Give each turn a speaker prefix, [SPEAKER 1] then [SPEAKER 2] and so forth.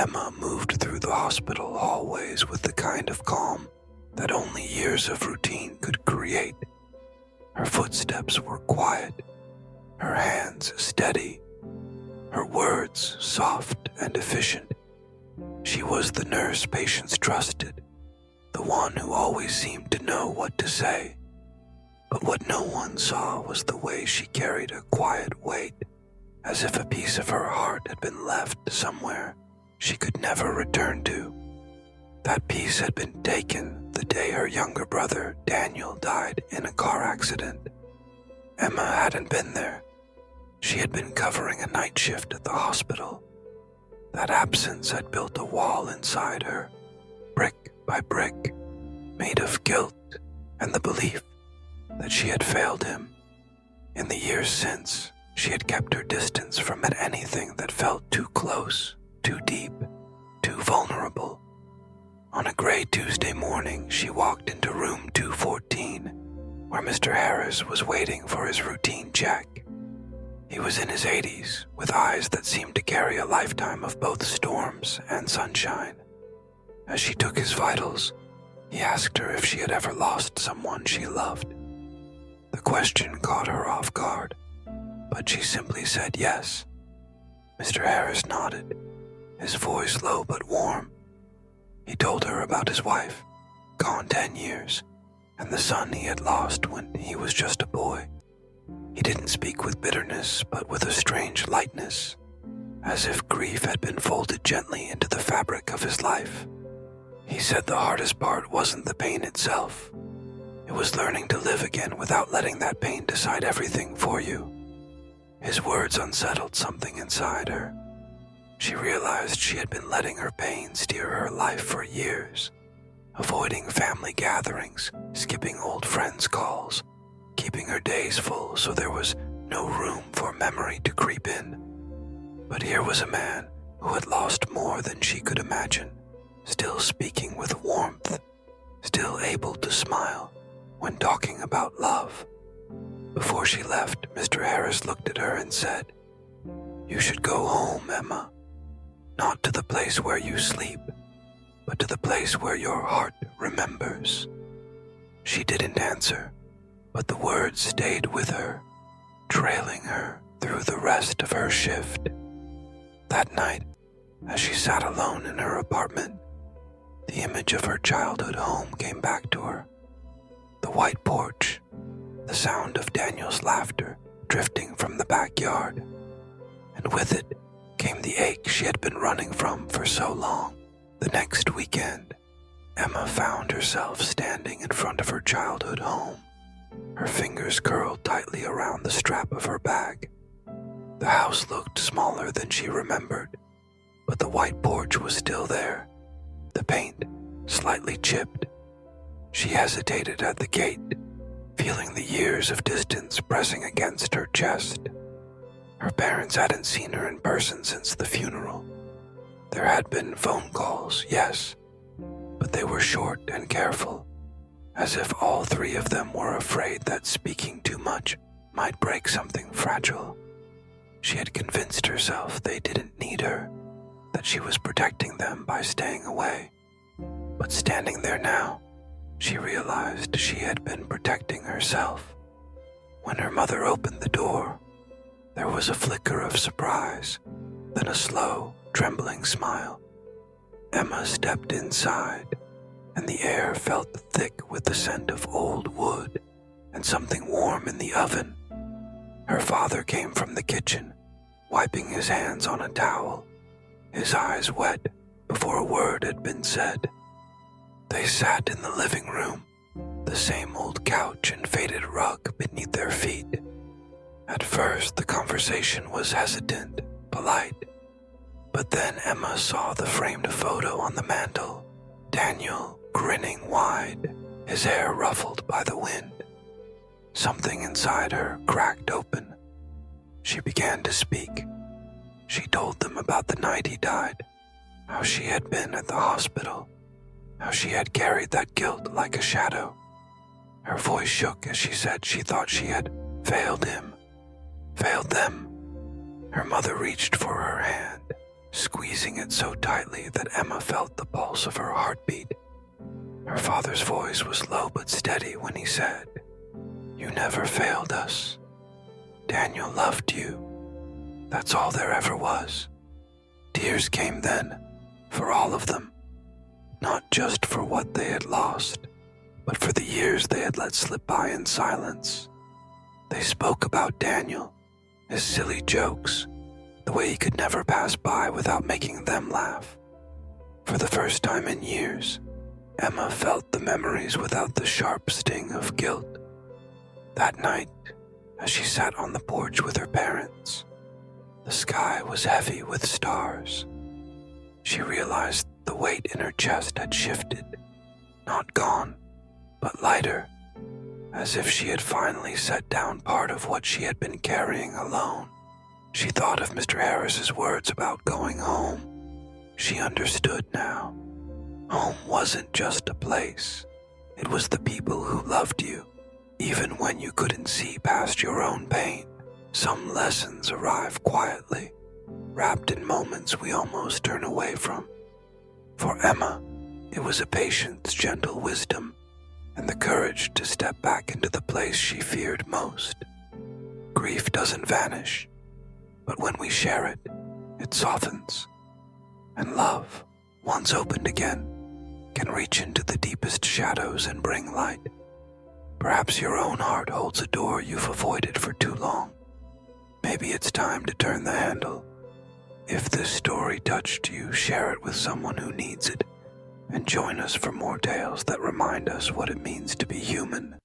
[SPEAKER 1] Emma moved through the hospital hallways with the kind of calm that only years of routine could create. Her footsteps were quiet, her hands steady, her words soft and efficient. She was the nurse patients trusted, the one who always seemed to know what to say. But what no one saw was the way she carried a quiet weight, as if a piece of her heart had been left somewhere she could never return to. That piece had been taken the day her younger brother, Daniel, died in a car accident. Emma hadn't been there. She had been covering a night shift at the hospital. That absence had built a wall inside her, brick by brick, made of guilt and the belief that she had failed him. In the years since, she had kept her distance from anything that felt too close, too deep, too vulnerable. On a gray Tuesday morning, she walked into room 214, where Mr. Harris was waiting for his routine check. He was in his 80s, with eyes that seemed to carry a lifetime of both storms and sunshine. As she took his vitals, he asked her if she had ever lost someone she loved. The question caught her off guard, but she simply said yes. Mr. Harris nodded, his voice low but warm. He told her about his wife, gone 10 years, and the son he had lost when he was just a boy. He didn't speak with bitterness, but with a strange lightness, as if grief had been folded gently into the fabric of his life. He said the hardest part wasn't the pain itself. It was learning to live again without letting that pain decide everything for you. His words unsettled something inside her. She realized she had been letting her pain steer her life for years, avoiding family gatherings, skipping old friends' calls, keeping her days full so there was no room for memory to creep in. But here was a man who had lost more than she could imagine, still speaking with warmth, still able to smile when talking about love. Before she left, Mr. Harris looked at her and said, "You should go home, Emma. Not to the place where you sleep, but to the place where your heart remembers." She didn't answer, but the words stayed with her, trailing her through the rest of her shift. That night, as she sat alone in her apartment, the image of her childhood home came back to her. The white porch, the sound of Daniel's laughter drifting from the backyard, and with it came the ache she had been running from for so long. The next weekend, Emma found herself standing in front of her childhood home, her fingers curled tightly around the strap of her bag. The house looked smaller than she remembered, but the white porch was still there, the paint slightly chipped. She hesitated at the gate, feeling the years of distance pressing against her chest. Her parents hadn't seen her in person since the funeral. There had been phone calls, yes, but they were short and careful, as if all three of them were afraid that speaking too much might break something fragile. She had convinced herself they didn't need her, that she was protecting them by staying away. But standing there now, she realized she had been protecting herself. When her mother opened the door, there was a flicker of surprise, then a slow, trembling smile. Emma stepped inside, and the air felt thick with the scent of old wood and something warm in the oven. Her father came from the kitchen, wiping his hands on a towel, his eyes wet before a word had been said. They sat in the living room, the same old couch and faded rug beneath their feet. At first, the conversation was hesitant, polite, but then Emma saw the framed photo on the mantel, Daniel grinning wide, his hair ruffled by the wind. Something inside her cracked open. She began to speak. She told them about the night he died, how she had been at the hospital, how she had carried that guilt like a shadow. Her voice shook as she said she thought she had failed him, failed them. Her mother reached for her hand, squeezing it so tightly that Emma felt the pulse of her heartbeat. Her father's voice was low but steady when he said, "You never failed us. Daniel loved you. That's all there ever was." Tears came then, for all of them, not just for what they had lost, but for the years they had let slip by in silence. They spoke about Daniel, his silly jokes, the way he could never pass by without making them laugh. For the first time in years, Emma felt the memories without the sharp sting of guilt. That night, as she sat on the porch with her parents, the sky was heavy with stars. She realized the weight in her chest had shifted, not gone, but lighter, as if she had finally set down part of what she had been carrying alone. She thought of Mr. Harris's words about going home. She understood now. Home wasn't just a place. It was the people who loved you, even when you couldn't see past your own pain. Some lessons arrive quietly, wrapped in moments we almost turn away from. For Emma, it was a patient's gentle wisdom and the courage to step back into the place she feared most. Grief doesn't vanish, but when we share it, it softens. And love, once opened again, can reach into the deepest shadows and bring light. Perhaps your own heart holds a door you've avoided for too long. Maybe it's time to turn the handle. If this story touched you, share it with someone who needs it, and join us for more tales that remind us what it means to be human.